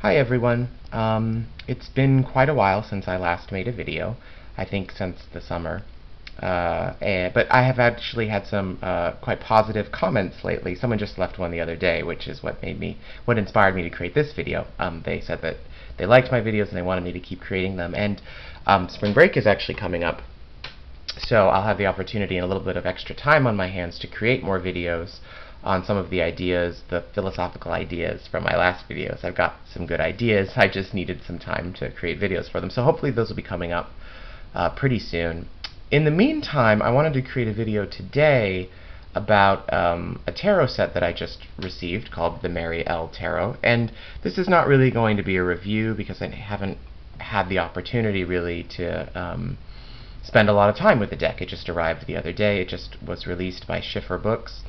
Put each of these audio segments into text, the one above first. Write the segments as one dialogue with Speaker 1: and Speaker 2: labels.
Speaker 1: Hi everyone. It's been quite a while since I last made a video. I think since the summer. But I have actually had some quite positive comments lately. Someone just left one the other day, which is what inspired me to create this video. They said that they liked my videos and they wanted me to keep creating them. And spring break is actually coming up, so I'll have the opportunity and a little bit of extra time on my hands to create more videos on some of the ideas, the philosophical ideas from my last videos. I've got some good ideas, I just needed some time to create videos for them. So hopefully those will be coming up pretty soon. In the meantime, I wanted to create a video today about a tarot set that I just received called the Mary L. Tarot. And this is not really going to be a review because I haven't had the opportunity really to spend a lot of time with the deck. It just arrived the other day. It just was released by Schiffer Books.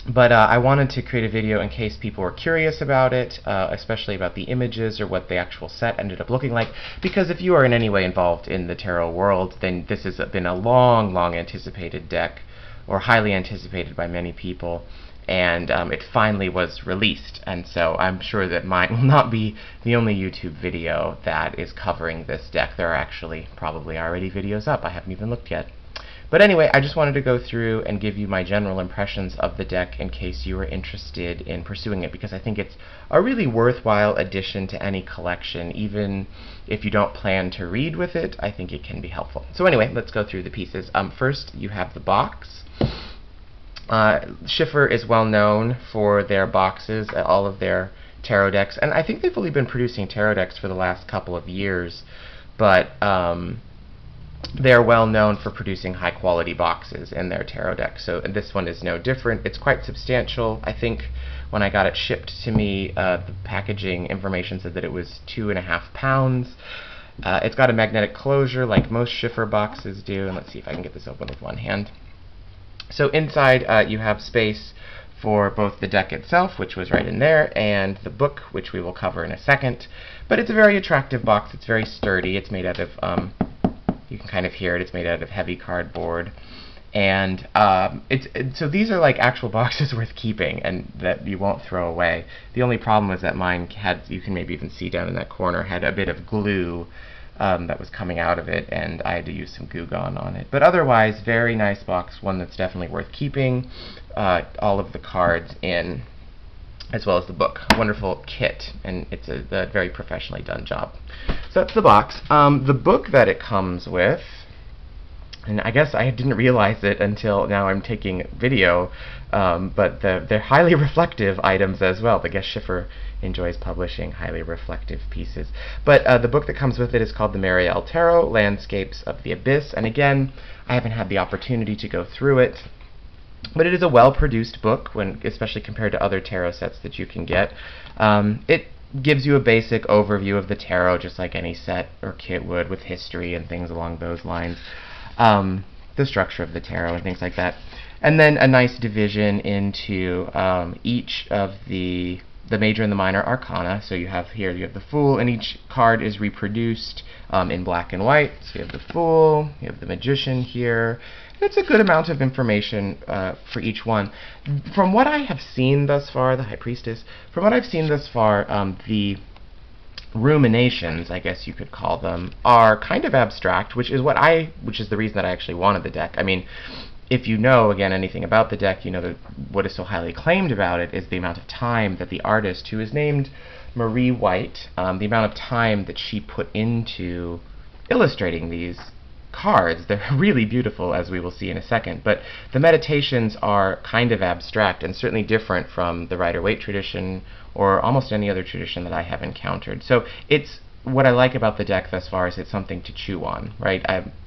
Speaker 1: But I wanted to create a video in case people were curious about it, especially about the images or what the actual set ended up looking like. Because if you are in any way involved in the tarot world, then this has been a long anticipated deck, or highly anticipated by many people. And it finally was released. And so I'm sure that mine will not be the only YouTube video that is covering this deck. There are actually probably already videos up. I haven't even looked yet. But anyway, I just wanted to go through and give you my general impressions of the deck in case you were interested in pursuing it, because I think it's a really worthwhile addition to any collection. Even if you don't plan to read with it, I think it can be helpful. So anyway, let's go through the pieces. First, you have the box. Schiffer is well known for their boxes, all of their tarot decks, and I think they've only been producing tarot decks for the last couple of years, but they're well known for producing high quality boxes in their tarot decks. So this one is no different. It's quite substantial. I think when I got it shipped to me, the packaging information said that it was 2.5 pounds. It's got a magnetic closure like most Schiffer boxes do, and let's see if I can get this open with one hand. So inside you have space for both the deck itself, which was right in there, and the book, which we will cover in a second. But it's a very attractive box. It's very sturdy. It's made out of you can kind of hear it. It's made out of heavy cardboard, and so these are like actual boxes worth keeping and that you won't throw away. The only problem was that mine had, you can maybe even see down in that corner, had a bit of glue that was coming out of it, and I had to use some Goo Gone on it. But otherwise, very nice box, one that's definitely worth keeping. All of the cards in, as well as the book. Wonderful kit, and it's a very professionally done job. So that's the box. The book that it comes with, and I guess I didn't realize it until now I'm taking video, but they're highly reflective items as well. I guess Schiffer enjoys publishing highly reflective pieces. But the book that comes with it is called the Mary L. Tarot, Landscapes of the Abyss, and again, I haven't had the opportunity to go through it. But it is a well-produced book, especially compared to other tarot sets that you can get. It gives you a basic overview of the tarot, just like any set or kit would, with history and things along those lines. The structure of the tarot and things like that. And then a nice division into each of the major and the minor arcana. So you have the Fool, and each card is reproduced in black and white. So you have the Fool, you have the Magician here. It's a good amount of information for each one. From what I have seen thus far, the High Priestess, from what I've seen thus far, the ruminations, I guess you could call them, are kind of abstract, which is the reason that I actually wanted the deck. I mean, if you know, again, anything about the deck, you know that what is so highly acclaimed about it is the amount of time that the artist, who is named Marie White, the amount of time that she put into illustrating these cards. They're really beautiful, as we will see in a second, but the meditations are kind of abstract and certainly different from the Rider-Waite tradition or almost any other tradition that I have encountered. So it's what I like about the deck thus far is it's something to chew on, right?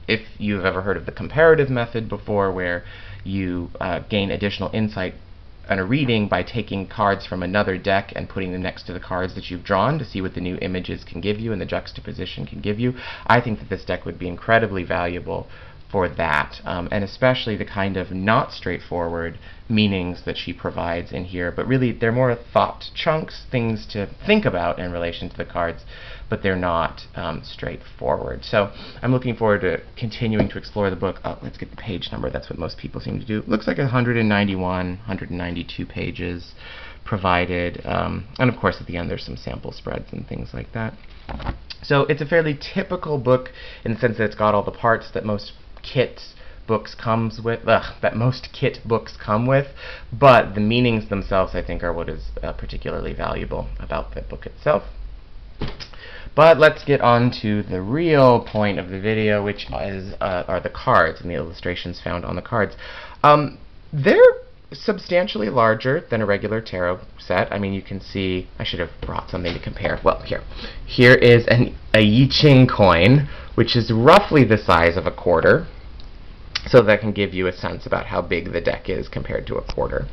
Speaker 1: If you've ever heard of the comparative method before, where you gain additional insight on a reading by taking cards from another deck and putting them next to the cards that you've drawn to see what the new images can give you and the juxtaposition can give you, I think that this deck would be incredibly valuable for that, and especially the kind of not straightforward meanings that she provides in here, but really they're more thought chunks, things to think about in relation to the cards, but they're not straightforward. So I'm looking forward to continuing to explore the book. Oh, let's get the page number. That's what most people seem to do. It looks like 191, 192 pages. provided, and of course at the end there's some sample spreads and things like that. So it's a fairly typical book in the sense that it's got all the parts that most kit books come with, but the meanings themselves, I think, are what is particularly valuable about the book itself. But let's get on to the real point of the video, which is are the cards and the illustrations found on the cards. They're substantially larger than a regular tarot set. I mean, you can see, I should have brought something to compare. Well, here is a I Ching coin, which is roughly the size of a quarter. So that can give you a sense about how big the deck is compared to a quarter.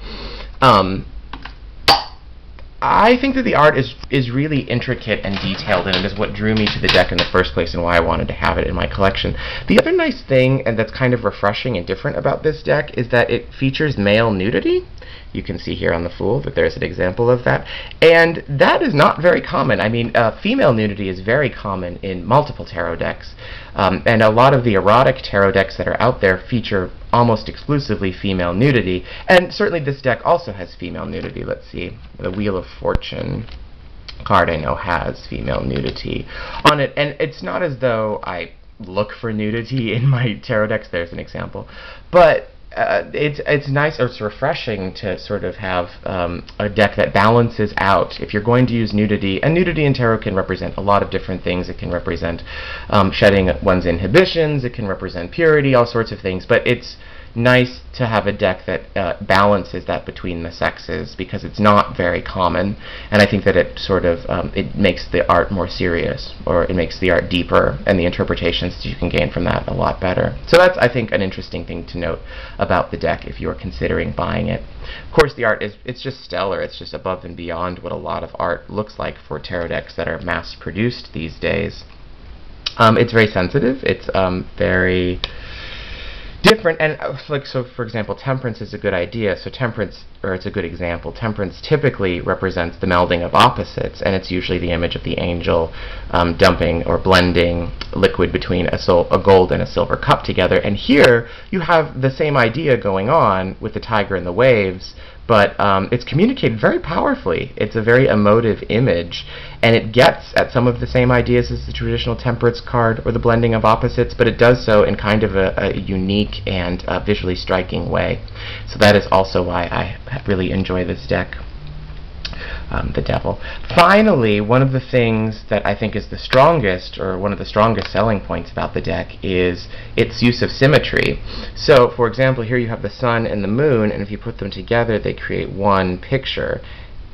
Speaker 1: I think that the art is really intricate and detailed, and it is what drew me to the deck in the first place and why I wanted to have it in my collection. The other nice thing, and that's kind of refreshing and different about this deck, is that it features male nudity. You can see here on the Fool that there's an example of that. And that is not very common. I mean, female nudity is very common in multiple tarot decks. And a lot of the erotic tarot decks that are out there feature almost exclusively female nudity. And certainly this deck also has female nudity. Let's see. The Wheel of Fortune card I know has female nudity on it. And it's not as though I look for nudity in my tarot decks. There's an example. But it's nice, or it's refreshing to sort of have a deck that balances out. If you're going to use nudity, and nudity in tarot can represent a lot of different things. It can represent shedding one's inhibitions, it can represent purity, all sorts of things, but it's nice to have a deck that balances that between the sexes, because it's not very common, and I think that it sort of it makes the art more serious, or it makes the art deeper, and the interpretations that you can gain from that a lot better. So that's, I think, an interesting thing to note about the deck if you are considering buying it. Of course, the art it's just stellar. It's just above and beyond what a lot of art looks like for tarot decks that are mass-produced these days. It's very sensitive. It's very different, and so for example, temperance is a good idea. So temperance, or it's a good example, temperance typically represents the melding of opposites, and it's usually the image of the angel dumping or blending liquid between a gold and a silver cup together. And here you have the same idea going on with the tiger and the waves, but it's communicated very powerfully. It's a very emotive image, and it gets at some of the same ideas as the traditional temperance card or the blending of opposites, but it does so in kind of a unique and visually striking way. So that is also why I really enjoy this deck. The Devil. Finally, one of the things that I think is the strongest, or one of the strongest selling points about the deck, is its use of symmetry. So, for example, here you have the sun and the moon, and if you put them together, they create one picture.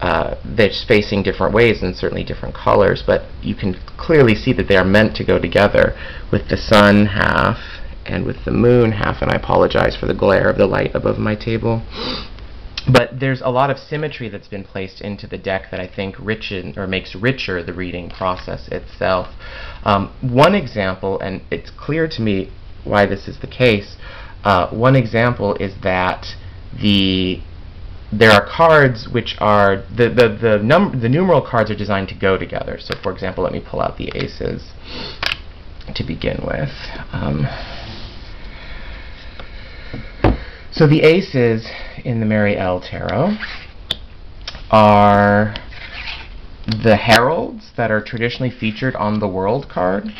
Speaker 1: They're facing different ways and certainly different colors, but you can clearly see that they are meant to go together, with the sun half and with the moon half, and I apologize for the glare of the light above my table. But there's a lot of symmetry that's been placed into the deck that I think makes richer the reading process itself. One example, and it's clear to me why this is the case, one example is that there are cards which are, the numeral cards are designed to go together. So for example, let me pull out the aces to begin with. So the aces in the Mary L. Tarot are the heralds that are traditionally featured on the World card.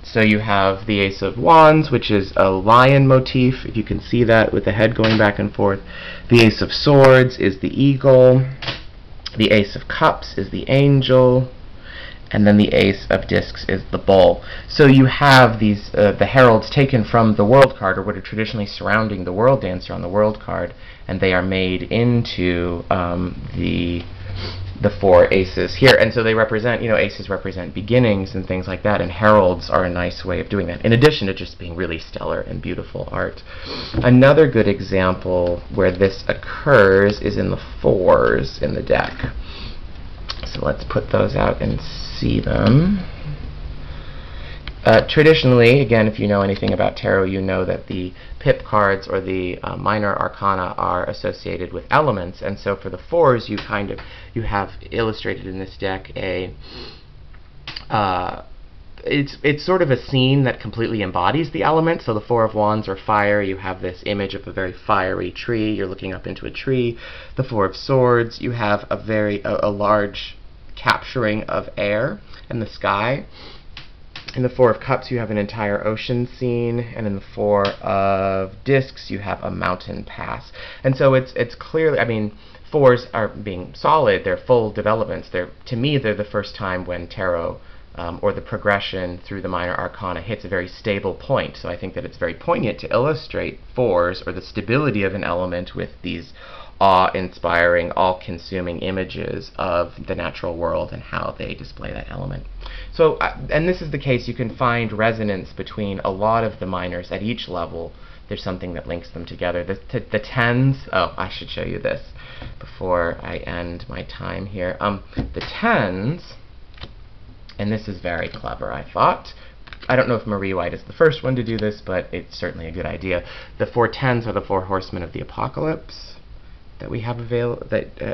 Speaker 1: So you have the Ace of Wands, which is a lion motif, if you can see that, with the head going back and forth. The Ace of Swords is the eagle. The Ace of Cups is the angel. And then the Ace of Discs is the bull. So you have these the heralds taken from the World card, or what are traditionally surrounding the World Dancer on the World card, and they are made into the four aces here. And so they represent, aces represent beginnings and things like that, and heralds are a nice way of doing that, in addition to just being really stellar and beautiful art. Another good example where this occurs is in the fours in the deck. So let's put those out and see them. Traditionally, again, if you know anything about tarot, you know that the pip cards, or the minor arcana, are associated with elements, and so for the fours, you have illustrated in this deck a it's sort of a scene that completely embodies the element. So the Four of Wands or fire, you have this image of a very fiery tree. You're looking up into a tree. The Four of Swords, you have a large capturing of air and the sky. In the Four of Cups, you have an entire ocean scene, and in the Four of Discs, you have a mountain pass. And so it's clearly, I mean, fours are being solid. They're full developments. To me, they're the first time when tarot or the progression through the minor arcana hits a very stable point. So I think that it's very poignant to illustrate fours or the stability of an element with these awe-inspiring, all-consuming images of the natural world and how they display that element. So, and this is the case, you can find resonance between a lot of the minors at each level. There's something that links them together. The tens, oh, I should show you this before I end my time here. The tens, and this is very clever, I thought. I don't know if Marie White is the first one to do this, but it's certainly a good idea. The four tens are the four horsemen of the apocalypse that we have available,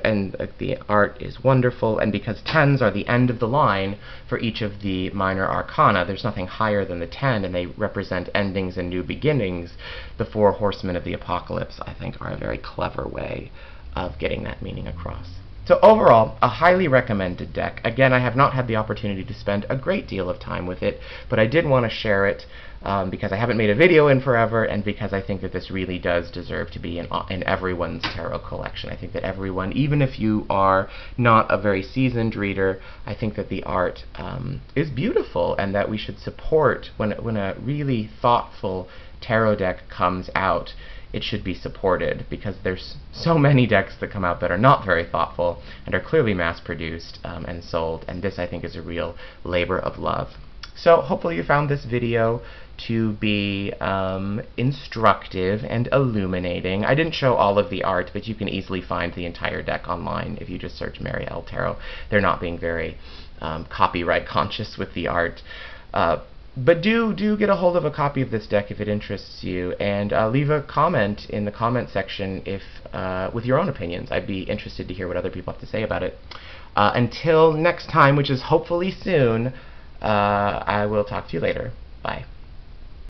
Speaker 1: and the art is wonderful, and because tens are the end of the line for each of the minor arcana, there's nothing higher than the 10, and they represent endings and new beginnings. The four horsemen of the apocalypse, I think, are a very clever way of getting that meaning across. So overall, a highly recommended deck. Again, I have not had the opportunity to spend a great deal of time with it, but I did want to share it because I haven't made a video in forever, and because I think that this really does deserve to be in everyone's tarot collection. I think that everyone, even if you are not a very seasoned reader, I think that the art is beautiful, and that we should support when a really thoughtful tarot deck comes out. It should be supported, because there's so many decks that come out that are not very thoughtful and are clearly mass-produced and sold, and this, I think, is a real labor of love. So hopefully you found this video to be instructive and illuminating. I didn't show all of the art, but you can easily find the entire deck online if you just search Mary L. Tarot. They're not being very copyright conscious with the art. But do get a hold of a copy of this deck if it interests you, and leave a comment in the comment section if with your own opinions. I'd be interested to hear what other people have to say about it. Until next time, which is hopefully soon, I will talk to you later. Bye.